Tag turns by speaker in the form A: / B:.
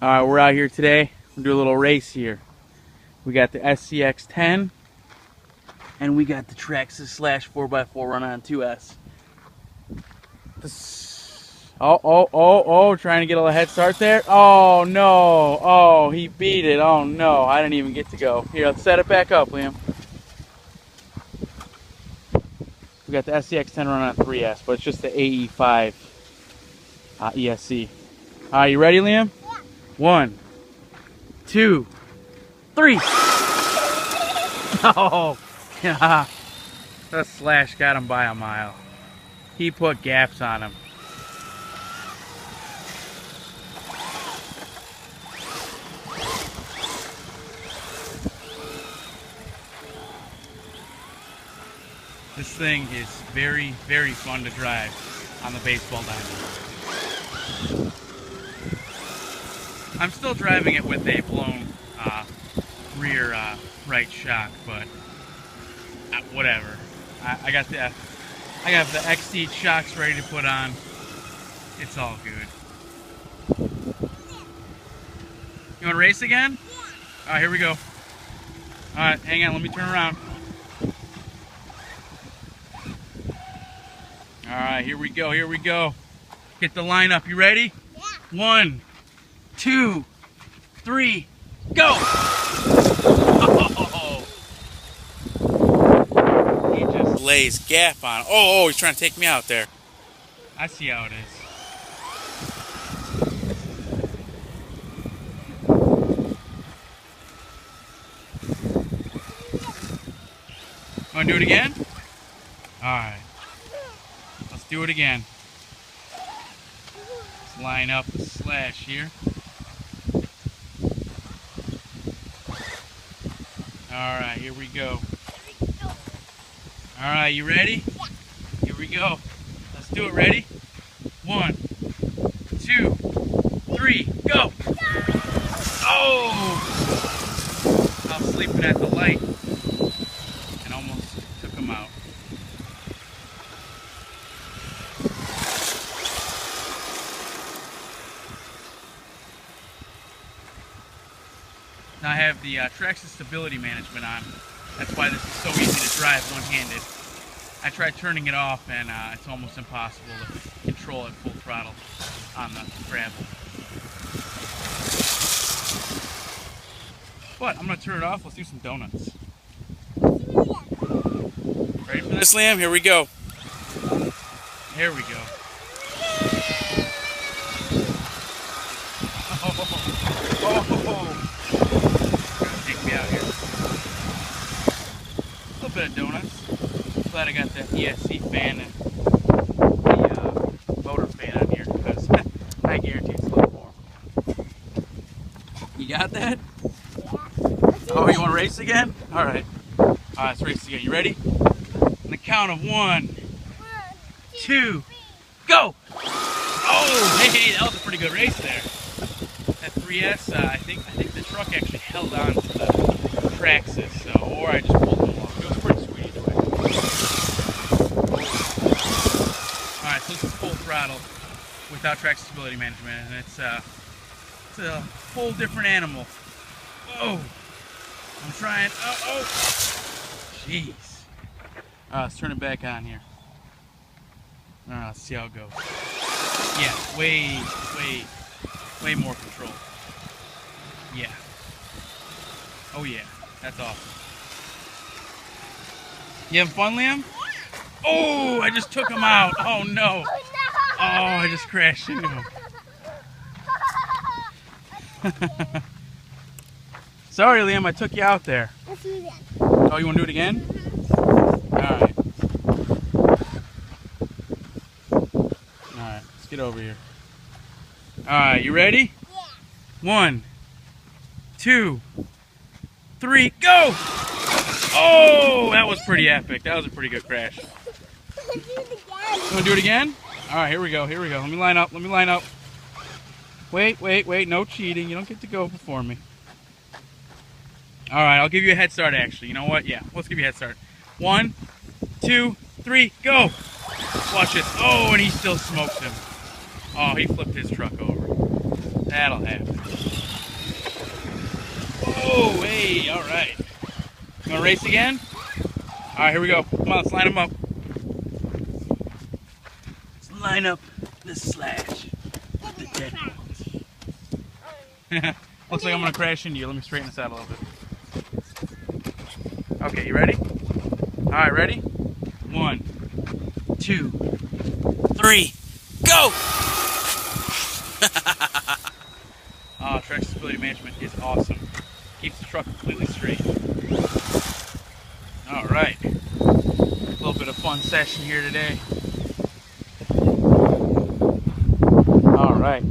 A: Alright, we're out here today. We'll do a little race here. We got the SCX-10 and we got the Traxxas slash 4x4 run-on 2S. Trying to get a little head start there. Oh no, oh, he beat it. Oh no, I didn't even get to go. Here, let's set it back up, Liam. We got the SCX-10 run-on 3S, but it's just the AE5 ESC. Alright, you ready, Liam?
B: Yeah.
A: 1, 2, 3. Oh, yeah. The slash got him by a mile. He put gaps on him. This thing is very, very fun to drive on the baseball diamond. I'm still driving it with a blown rear right shock, but whatever. I got the XD shocks ready to put on. It's all good. You want to race again?
B: Yeah.
A: All right, here we go. All right, hang on. Let me turn around. All right, here we go. Here we go. Get the line up. You ready?
B: Yeah.
A: 1, 2, 3, go! Oh, he just lays gap on. Oh, he's trying to take me out there. I see how it is. Want to do it again? All right. Let's do it again. Let's line up the slash here. Alright, here we go. Alright, you ready?
B: Yeah.
A: Here we go. Let's do it. Ready? 1, 2, 3, go! Oh! I was sleeping at the light and almost took him out. Now I have the Traxxas stability management on. That's why this is so easy to drive one-handed. I tried turning it off and it's almost impossible to control at full throttle on the gravel. But I'm going to turn it off. Let's do some donuts. Ready for this, Liam? Here we go. Here we go. Oh. Take me out here. A little bit of donuts. Glad I got that ESC fan and the motor fan on here because I guarantee it's a little warm. You got that?
B: Yeah.
A: Oh, you want to race again? All right. All right, let's race again. You ready? On the count of 1, 2, go! Oh, hey, that was a pretty good race there. That 3S, I think the truck actually held on to the Traxxas, so, or I just pulled them along. It was pretty sweet either way. Alright, so this is full throttle without Traxxas stability management, and it's a whole different animal. Oh! I'm trying. Oh! Jeez. Alright, let's turn it back on here. Alright, let's see how it goes. Yeah, way more control. Yeah. Oh yeah, that's awesome. You having fun, Liam?
B: Yeah.
A: Oh, I just took him out. Oh no. Oh, I just crashed into him. Sorry, Liam, I took you out there.
B: Let's do it again.
A: Oh, you want to do it again? Alright. Alright, let's get over here. Alright, you ready?
B: Yeah.
A: 1, 2, 3, go! Oh, that was pretty epic. That was a pretty good crash.
B: Let's do it again.
A: You want to do it again? Alright, here we go. Let me line up. Wait. No cheating. You don't get to go before me. Alright, I'll give you a head start, actually. You know what? Yeah, let's give you a head start. 1, 2, 3, go! Watch this. Oh, and he still smokes him. Oh, he flipped his truck over. That'll happen. Alrighty, alright. You wanna race again? Alright, here we go. Come on, let's line them up. Let's line up the slash with the deadbolt. Looks like I'm gonna crash into you. Let me straighten this out a little bit. Okay, you ready? Alright, ready? 1, 2, 3, go! Oh, Traxxas stability management is awesome. Keeps the truck completely straight. Alright. A little bit of fun session here today. Alright.